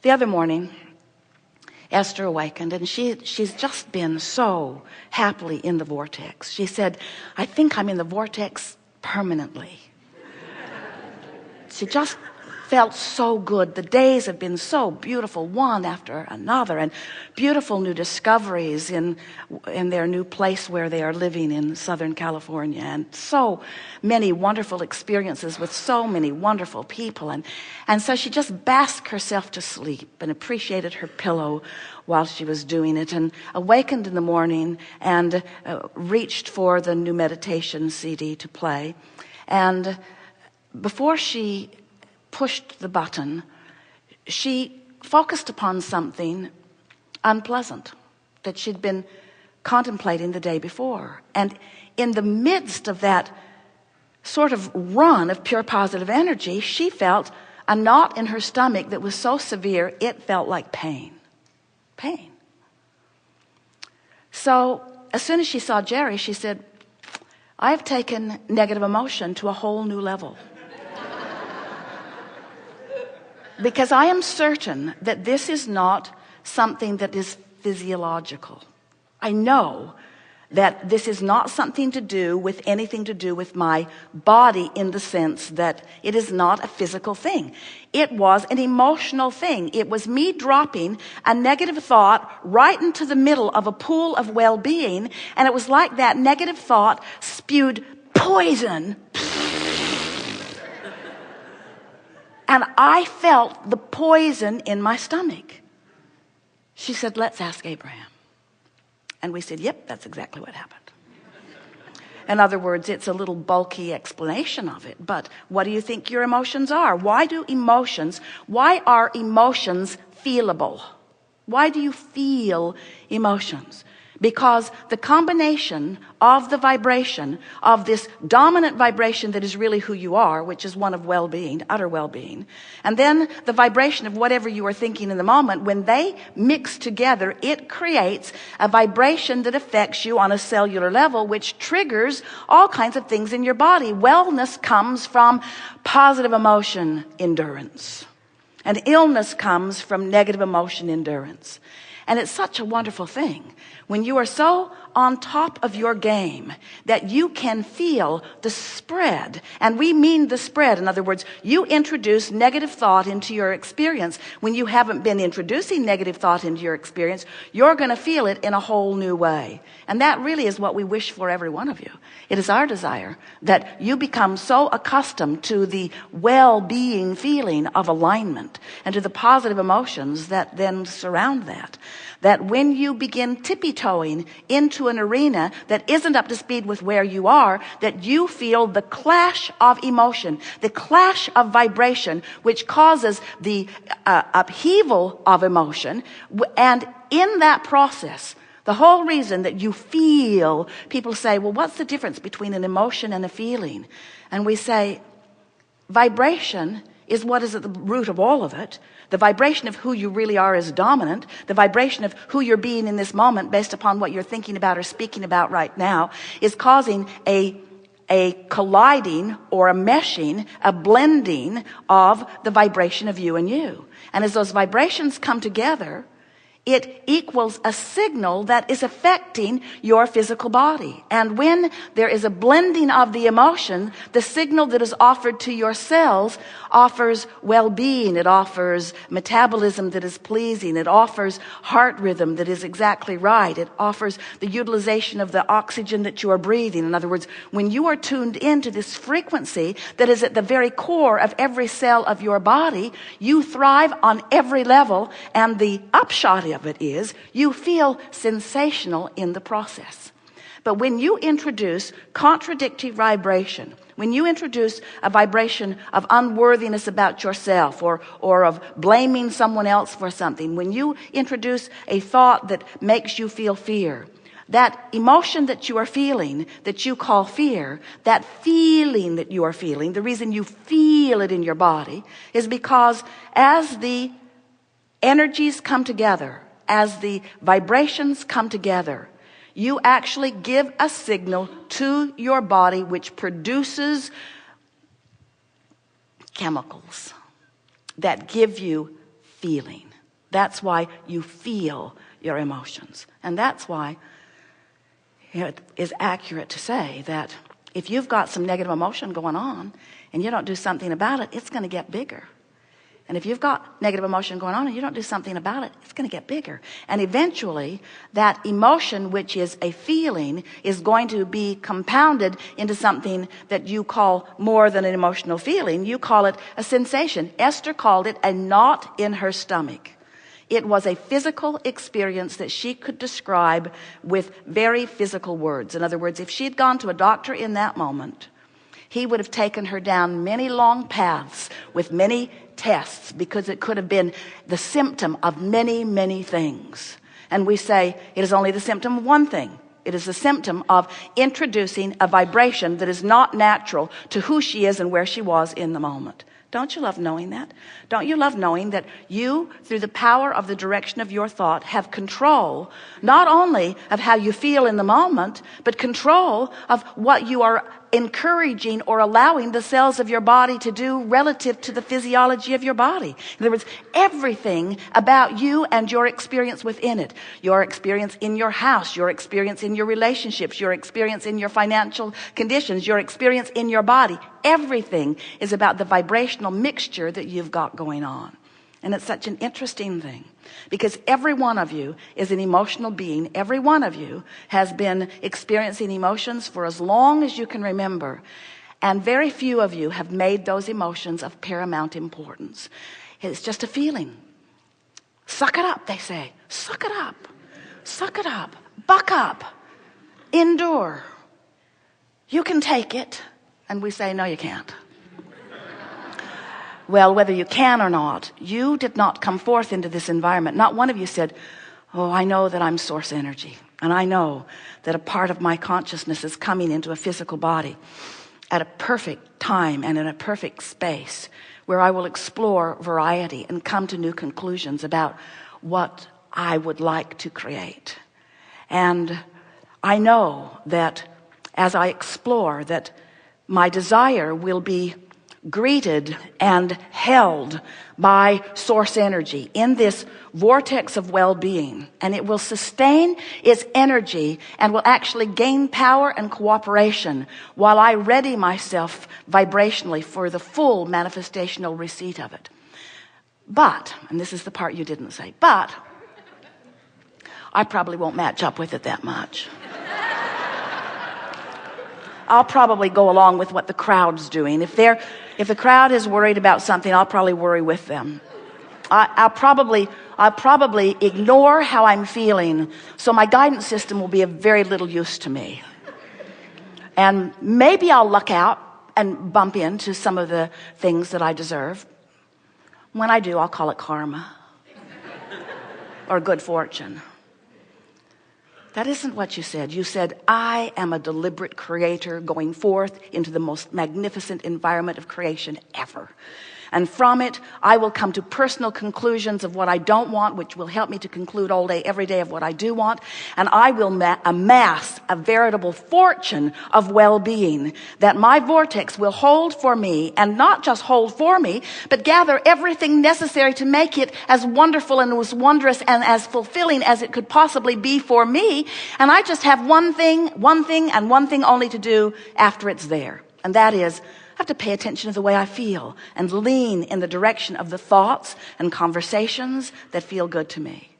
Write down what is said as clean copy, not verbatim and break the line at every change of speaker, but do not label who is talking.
The other morning, Esther awakened, and she's just been so happily in the vortex. She said, I think I'm in the vortex permanently. She just felt so good. The days have been so beautiful, one after another, and beautiful new discoveries in their new place where they are living in Southern California, and so many wonderful experiences with so many wonderful people. And so she just basked herself to sleep and appreciated her pillow while she was doing it, and awakened in the morning and reached for the new meditation CD to play. And before she pushed the button, she focused upon something unpleasant that she'd been contemplating the day before. And in the midst of that sort of run of pure positive energy, she felt a knot in her stomach that was so severe it felt like pain. So as soon as she saw Jerry, she said, I have taken negative emotion to a whole new level. Because I am certain that this is not something that is physiological. I know that this is not something to do with anything to do with my body, in the sense that it is not a physical thing. It was an emotional thing. It was me dropping a negative thought right into the middle of a pool of well-being, and it was like that negative thought spewed poison. And I felt the poison in my stomach. She said, let's ask Abraham. And we said, yep, that's exactly what happened. In other words, it's a little bulky explanation of it. But what do you think your emotions are? Why are emotions feelable? Why do you feel emotions? Because the combination of the vibration of this dominant vibration that is really who you are, which is one of well-being, utter well-being, and then the vibration of whatever you are thinking in the moment, when they mix together, it creates a vibration that affects you on a cellular level, which triggers all kinds of things in your body. Wellness comes from positive emotion endurance, and illness comes from negative emotion endurance. And it's such a wonderful thing when you are so on top of your game that you can feel the spread. And we mean the spread. In other words, you introduce negative thought into your experience. When you haven't been introducing negative thought into your experience, you're going to feel it in a whole new way. And that really is what we wish for every one of you. It is our desire that you become so accustomed to the well-being feeling of alignment and to the positive emotions that then surround that, that when you begin tippy-toeing into an arena that isn't up to speed with where you are, that you feel the clash of emotion, the clash of vibration, which causes the upheaval of emotion. And in that process, the whole reason that you feel, people say, well, what's the difference between an emotion and a feeling? And we say, vibration is what is at the root of all of it. The vibration of who you really are is dominant. The vibration of who you're being in this moment, based upon what you're thinking about or speaking about right now, is causing a colliding or a meshing, a blending of the vibration of you and you. And as those vibrations come together, it equals a signal that is affecting your physical body. And when there is a blending of the emotion, the signal that is offered to your cells offers well-being. It offers metabolism that is pleasing. It offers heart rhythm that is exactly right. It offers the utilization of the oxygen that you are breathing. In other words, when you are tuned into this frequency that is at the very core of every cell of your body, you thrive on every level, and the upshot of it is you feel sensational in the process. But when you introduce contradictory vibration, when you introduce a vibration of unworthiness about yourself, or of blaming someone else for something, when you introduce a thought that makes you feel fear, that emotion that you are feeling, that you call fear, that feeling that you are feeling, the reason you feel it in your body is because as the energies come together, as the vibrations come together, you actually give a signal to your body which produces chemicals that give you feeling. That's why you feel your emotions. And that's why it is accurate to say that if you've got some negative emotion going on and you don't do something about it, it's going to get bigger. And if you've got negative emotion going on and you don't do something about it, it's going to get bigger. And eventually, that emotion, which is a feeling, is going to be compounded into something that you call more than an emotional feeling. You call it a sensation. Esther called it a knot in her stomach. It was a physical experience that she could describe with very physical words. In other words, if she had gone to a doctor in that moment, he would have taken her down many long paths with many tests, because it could have been the symptom of many, many things. And we say it is only the symptom of one thing. It is the symptom of introducing a vibration that is not natural to who she is and where she was in the moment. Don't you love knowing that? Don't you love knowing that you, through the power of the direction of your thought, have control not only of how you feel in the moment, but control of what you are encouraging or allowing the cells of your body to do relative to the physiology of your body. In other words, everything about you and your experience within it, your experience in your house, your experience in your relationships, your experience in your financial conditions, your experience in your body, everything is about the vibrational mixture that you've got going on. And it's such an interesting thing, because every one of you is an emotional being. Every one of you has been experiencing emotions for as long as you can remember. And very few of you have made those emotions of paramount importance. It's just a feeling. Suck it up, they say. Suck it up. Suck it up. Buck up. Endure. You can take it. And we say, no, you can't. Well, whether you can or not, you did not come forth into this environment. Not one of you said, oh, I know that I'm source energy. And I know that a part of my consciousness is coming into a physical body at a perfect time and in a perfect space where I will explore variety and come to new conclusions about what I would like to create. And I know that as I explore, that my desire will be greeted and held by source energy in this vortex of well-being, and it will sustain its energy and will actually gain power and cooperation while I ready myself vibrationally for the full manifestational receipt of it. But, and this is the part you didn't say, but I probably won't match up with it that much. I'll probably go along with what the crowd's doing. If the crowd is worried about something, I'll probably worry with them. I'll probably ignore how I'm feeling, so my guidance system will be of very little use to me. And maybe I'll luck out and bump into some of the things that I deserve. When I do, I'll call it karma or good fortune. That isn't what you said. You said, I am a deliberate creator going forth into the most magnificent environment of creation ever. And from it, I will come to personal conclusions of what I don't want, which will help me to conclude all day, every day of what I do want. And I will amass a veritable fortune of well-being that my vortex will hold for me, and not just hold for me, but gather everything necessary to make it as wonderful and as wondrous and as fulfilling as it could possibly be for me. And I just have one thing and one thing only to do after it's there. And that is, I have to pay attention to the way I feel and lean in the direction of the thoughts and conversations that feel good to me.